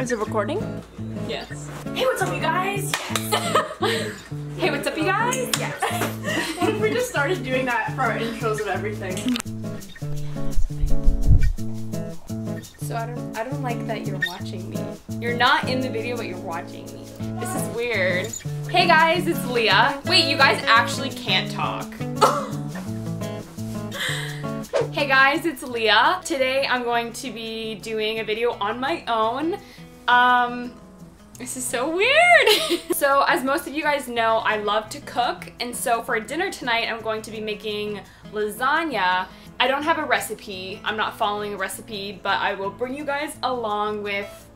Is it recording? Yes. Hey, what's up, you guys? Yes. Hey, what's up, you guys? Yes. What if we just started doing that for our intros of everything? So I don't like that you're watching me. You're not in the video, but you're watching me. This is weird. Hey guys, it's Leah. Wait, you guys actually can't talk. Hey guys, it's Leah. Today I'm going to be doing a video on my own. This is so weird. So as most of you guys know, I love to cook, and so for dinner tonight I'm going to be making lasagna. I don't have a recipe, I'm not following a recipe, but I will bring you guys along with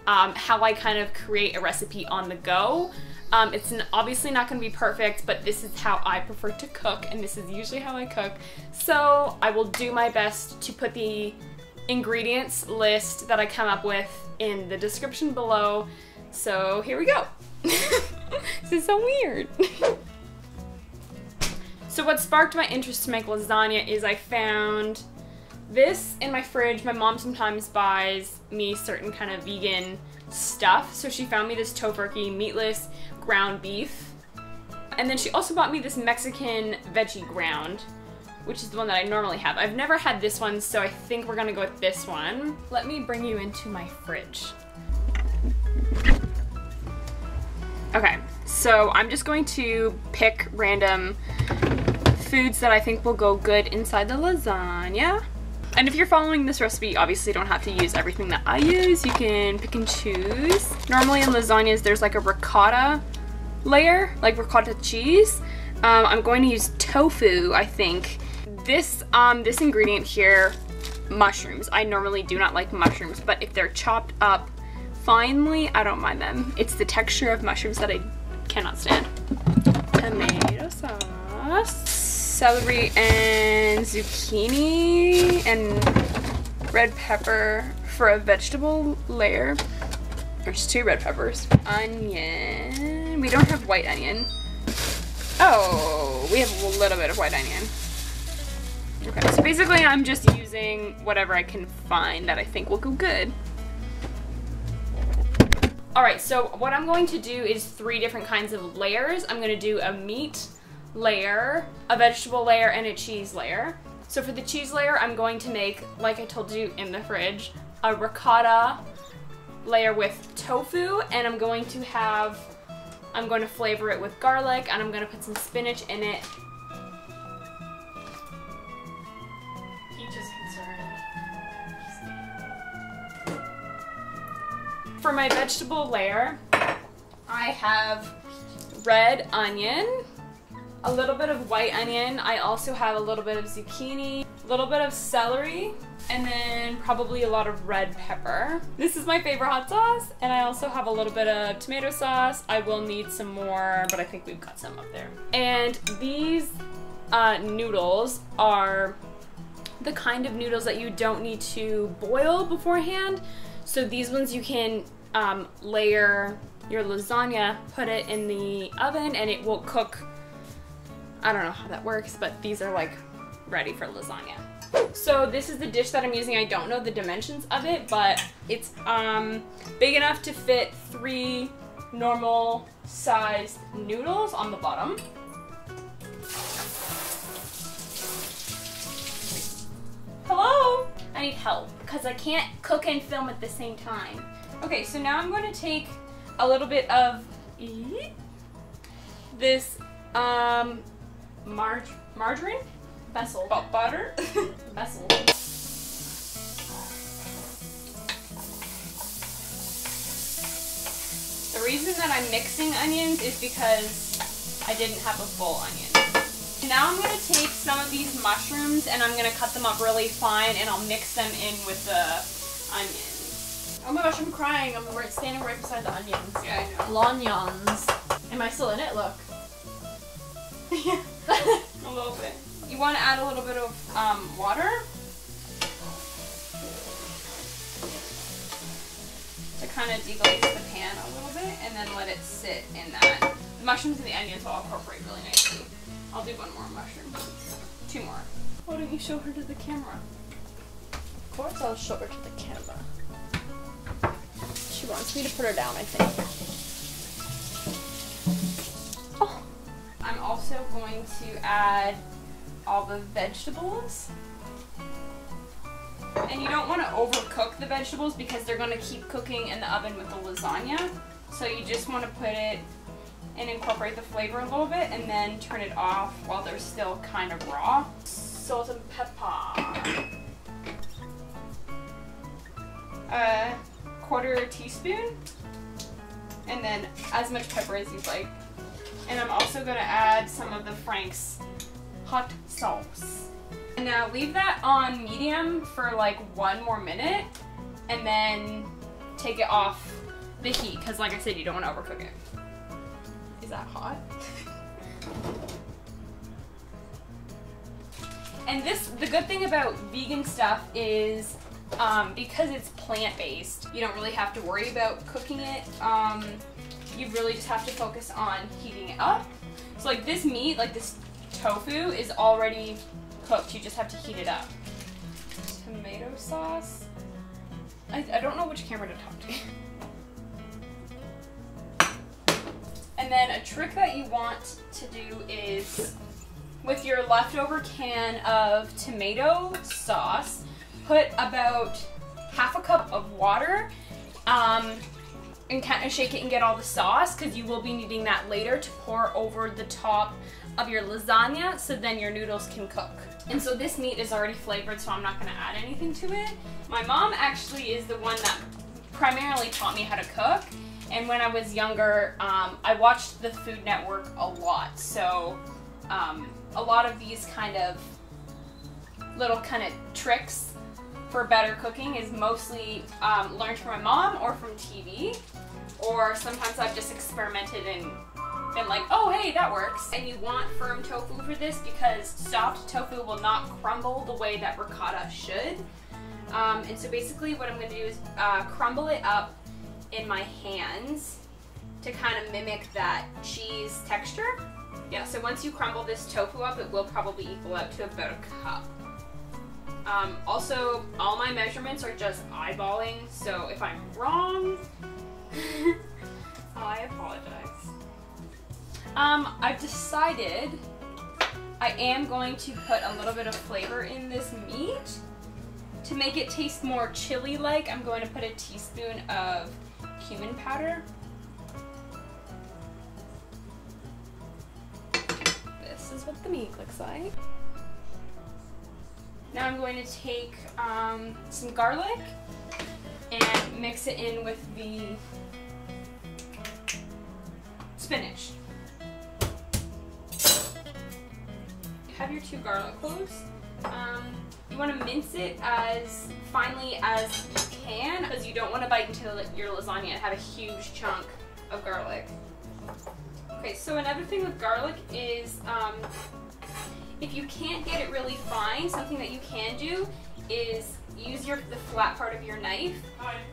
how I kind of create a recipe on the go. It's obviously not going to be perfect, but this is how I prefer to cook, and this is usually how I cook. So I will do my best to put the ingredients list that I come up with in the description below. So here we go. This is so weird. So what sparked my interest to make lasagna is I found this in my fridge. My mom sometimes buys me certain kind of vegan stuff. So she found me this tofurkey meatless ground beef. And then she also bought me this Mexican veggie ground, which is the one that I normally have. I've never had this one, so I think we're gonna go with this one. Let me bring you into my fridge. Okay, so I'm just going to pick random foods that I think will go good inside the lasagna. And if you're following this recipe, obviously you don't have to use everything that I use. You can pick and choose. Normally in lasagnas, there's like a ricotta layer, like ricotta cheese. I'm going to use tofu, I think. This ingredient here, mushrooms. I normally do not like mushrooms, but if they're chopped up finely, I don't mind them. It's the texture of mushrooms that I cannot stand. Tomato sauce, celery and zucchini, and red pepper for a vegetable layer. There's 2 red peppers. Onion. We don't have white onion. Oh, we have a little bit of white onion. Okay, so basically I'm just using whatever I can find that I think will go good. Alright, so what I'm going to do is 3 different kinds of layers. I'm going to do a meat layer, a vegetable layer, and a cheese layer. So for the cheese layer, I'm going to make, like I told you in the fridge, a ricotta layer with tofu, and I'm going to flavor it with garlic, and I'm going to put some spinach in it. For my vegetable layer, I have red onion, a little bit of white onion. I also have a little bit of zucchini, a little bit of celery, and then probably a lot of red pepper. This is my favorite hot sauce, and I also have a little bit of tomato sauce. I will need some more, but I think we've got some up there. And these noodles are the kind of noodles that you don't need to boil beforehand. So these ones you can layer your lasagna, put it in the oven, and it will cook. I don't know how that works, but these are like ready for lasagna. So this is the dish that I'm using. I don't know the dimensions of it, but it's big enough to fit 3 normal sized noodles on the bottom. Hello? I need help because I can't cook and film at the same time. Okay, so now I'm going to take a little bit of this margarine? Becel. Butter? Becel. The reason that I'm mixing onions is because I didn't have a full onion. Now I'm going to take some of these mushrooms and I'm going to cut them up really fine, and I'll mix them in with the onions. Oh my gosh, I'm crying. I'm standing right beside the onions. Yeah, I know. Lanyons. Am I still in it? Look. Yeah. A little bit. You want to add a little bit of water to kind of deglaze the pan a little bit, and then let it sit in that. The mushrooms and the onions will incorporate really nicely. I'll do 1 more mushroom. 2 more. Why don't you show her to the camera? Of course I'll show her to the camera. She wants me to put her down, I think. Oh. I'm also going to add all the vegetables. And you don't want to overcook the vegetables because they're going to keep cooking in the oven with the lasagna. So you just want to put it and incorporate the flavor a little bit and then turn it off while they're still kind of raw. Salt and pepper. A quarter teaspoon. And then as much pepper as you'd like. And I'm also going to add some of the Frank's hot sauce. And now leave that on medium for like 1 more minute and then take it off the heat because like I said, you don't want to overcook it. Is that hot? And the good thing about vegan stuff is because it's plant-based, you don't really have to worry about cooking it. You really just have to focus on heating it up. So like this meat, like this tofu is already cooked, you just have to heat it up. Tomato sauce. I don't know which camera to talk to. And then a trick that you want to do is with your leftover can of tomato sauce, put about half a cup of water and kind of shake it and get all the sauce because you will be needing that later to pour over the top of your lasagna so then your noodles can cook. And so this meat is already flavored, so I'm not going to add anything to it. My mom actually is the one that primarily taught me how to cook. And when I was younger, I watched the Food Network a lot. So a lot of these kind of little kind of tricks for better cooking is mostly learned from my mom or from TV. Or sometimes I've just experimented and been like, oh hey, that works. And you want firm tofu for this because soft tofu will not crumble the way that ricotta should. And so basically what I'm going to do is crumble it up in my hands to kind of mimic that cheese texture. Yeah, so once you crumble this tofu up, it will probably equal out to about a cup. Also, all my measurements are just eyeballing, so if I'm wrong, I apologize. I've decided I am going to put a little bit of flavor in this meat. To make it taste more chili-like, I'm going to put a teaspoon of cumin powder. This is what the meat looks like. Now I'm going to take some garlic and mix it in with the spinach. Have your 2 garlic cloves. You want to mince it as finely as you can because you don't want to bite into your lasagna and have a huge chunk of garlic. Okay, so another thing with garlic is if you can't get it really fine, something that you can do is use the flat part of your knife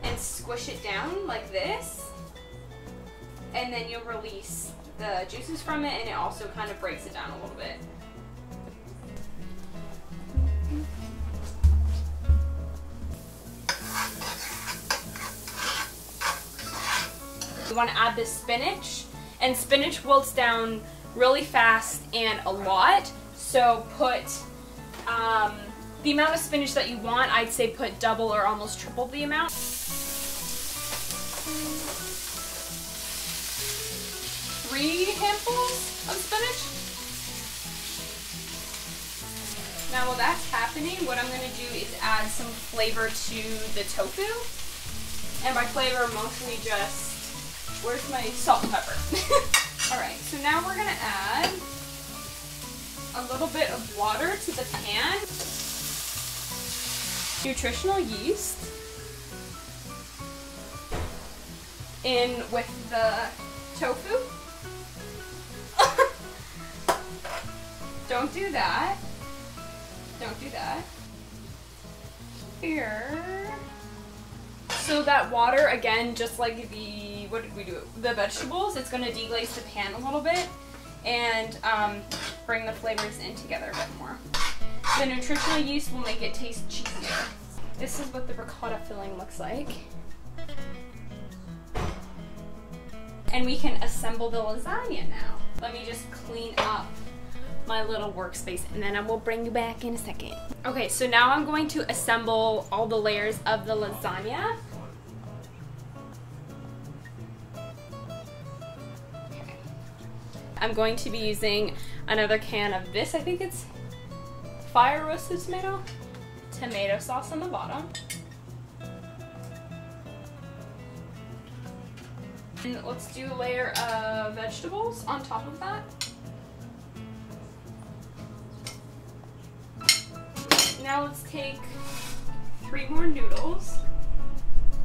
and squish it down like this, and then you'll release the juices from it, and it also kind of breaks it down a little bit. You want to add the spinach, and spinach wilts down really fast and a lot, so put the amount of spinach that you want. I'd say put double or almost triple the amount. 3 handfuls of spinach. Now while that's happening, what I'm going to do is add some flavor to the tofu, and by flavor mostly just, where's my salt and pepper? Alright, so now we're going to add a little bit of water to the pan. Nutritional yeast in with the tofu. Don't do that. Don't do that. Here. So that water, again, just like the, what did we do? The vegetables, it's going to deglaze the pan a little bit and bring the flavors in together a bit more. The nutritional yeast will make it taste cheesier. This is what the ricotta filling looks like. And we can assemble the lasagna now. Let me just clean up my little workspace and then I will bring you back in a second. Okay, so now I'm going to assemble all the layers of the lasagna. Okay. I'm going to be using another can of this. I think it's fire roasted tomato sauce on the bottom. And let's do a layer of vegetables on top of that. Now let's take 3 more noodles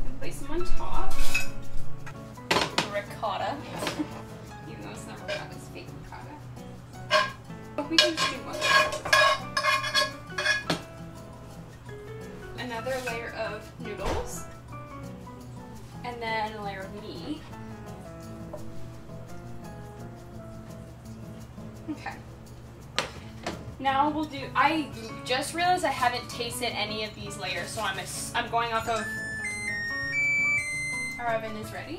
and place them on top. Ricotta. Even though it's not ricotta, it's fake ricotta. Oh, we can just do one. Another layer of noodles. And then a layer of meat. Okay. Now we'll do, I just realized I haven't tasted any of these layers, so I'm going off of, our oven is ready.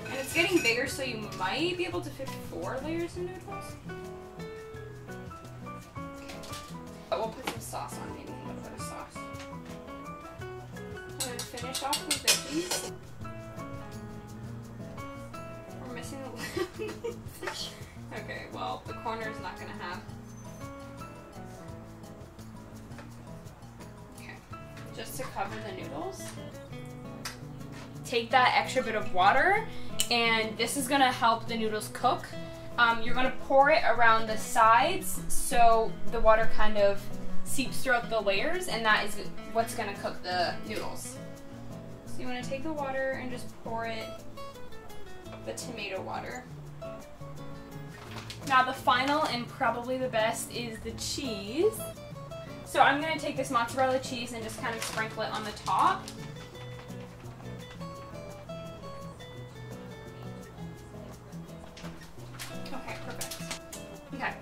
And it's getting bigger, so you might be able to fit 4 layers of noodles. Okay. But we'll put some sauce on, maybe a little bit of sauce. I'm going to finish off with veggies. We're missing the Okay, well, the corner is not going to have. Okay, just to cover the noodles. Take that extra bit of water, and this is going to help the noodles cook. You're going to pour it around the sides so the water kind of seeps throughout the layers, and that is what's going to cook the noodles. So you want to take the water and just pour it, the tomato water. Now the final and probably the best is the cheese. So I'm going to take this mozzarella cheese and just kind of sprinkle it on the top. Okay, perfect. Okay.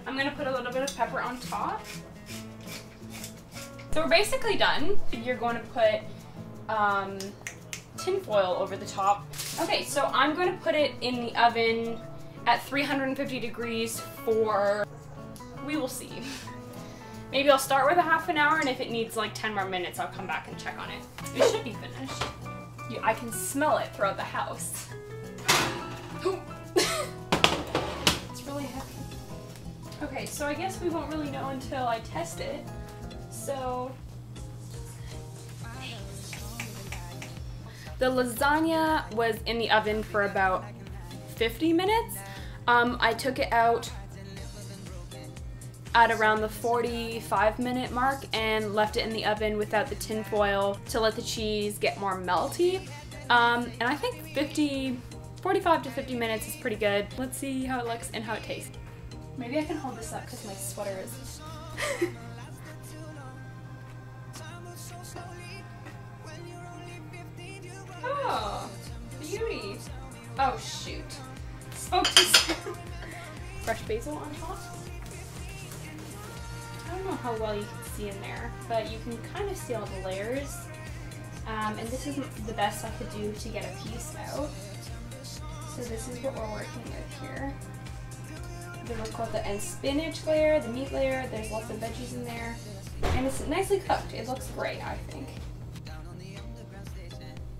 I'm going to put a little bit of pepper on top. So we're basically done. You're going to put tin foil over the top. Okay, so I'm going to put it in the oven at 350 degrees for, we will see. Maybe I'll start with a half an hour, and if it needs like 10 more minutes, I'll come back and check on it. It should be finished. I can smell it throughout the house. It's really heavy. Okay, so I guess we won't really know until I test it. So, the lasagna was in the oven for about 50 minutes. I took it out at around the 45-minute mark and left it in the oven without the tin foil to let the cheese get more melty. And I think 45 to 50 minutes is pretty good. Let's see how it looks and how it tastes. Maybe I can hold this up because my sweater is... Oh, beauty. Oh shoot. Spoke too soon. Fresh basil on top. I don't know how well you can see in there, but you can kind of see all the layers. And this is the best I could do to get a piece out. So this is what we're working with here. The ricotta and spinach layer, the meat layer, there's lots of veggies in there. And it's nicely cooked. It looks great, I think.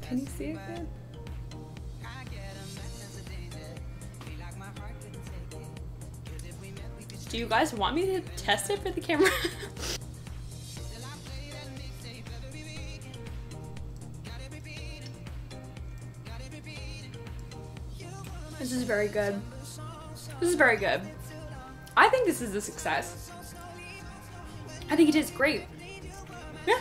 Can you see it good? Do you guys want me to test it for the camera? This is very good. This is very good. I think this is a success. I think it is great. Yeah.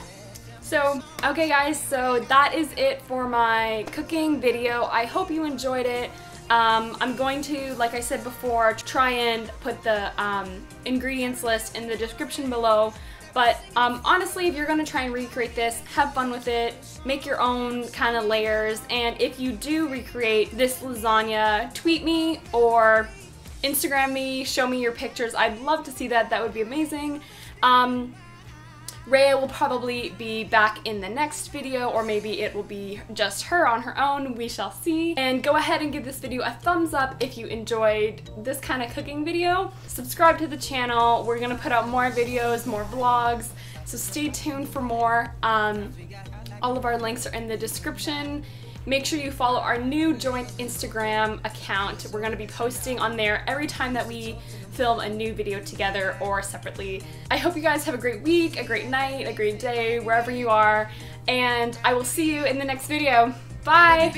So, okay guys, so that is it for my cooking video. I hope you enjoyed it. I'm going to, like I said before, try and put the ingredients list in the description below. But honestly, if you're going to try and recreate this, have fun with it, make your own kind of layers, and if you do recreate this lasagna, tweet me or Instagram me, show me your pictures. I'd love to see that. That would be amazing. Rhea will probably be back in the next video, or maybe it will be just her on her own, we shall see. And go ahead and give this video a thumbs up if you enjoyed this kind of cooking video. Subscribe to the channel, we're gonna put out more videos, more vlogs, so stay tuned for more. All of our links are in the description. Make sure you follow our new joint Instagram account. We're gonna be posting on there every time that we film a new video together or separately. I hope you guys have a great week, a great night, a great day, wherever you are, and I will see you in the next video. Bye!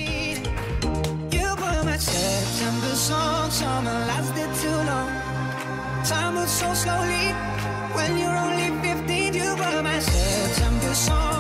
Time moves so slowly when you're only 15. You were my September song.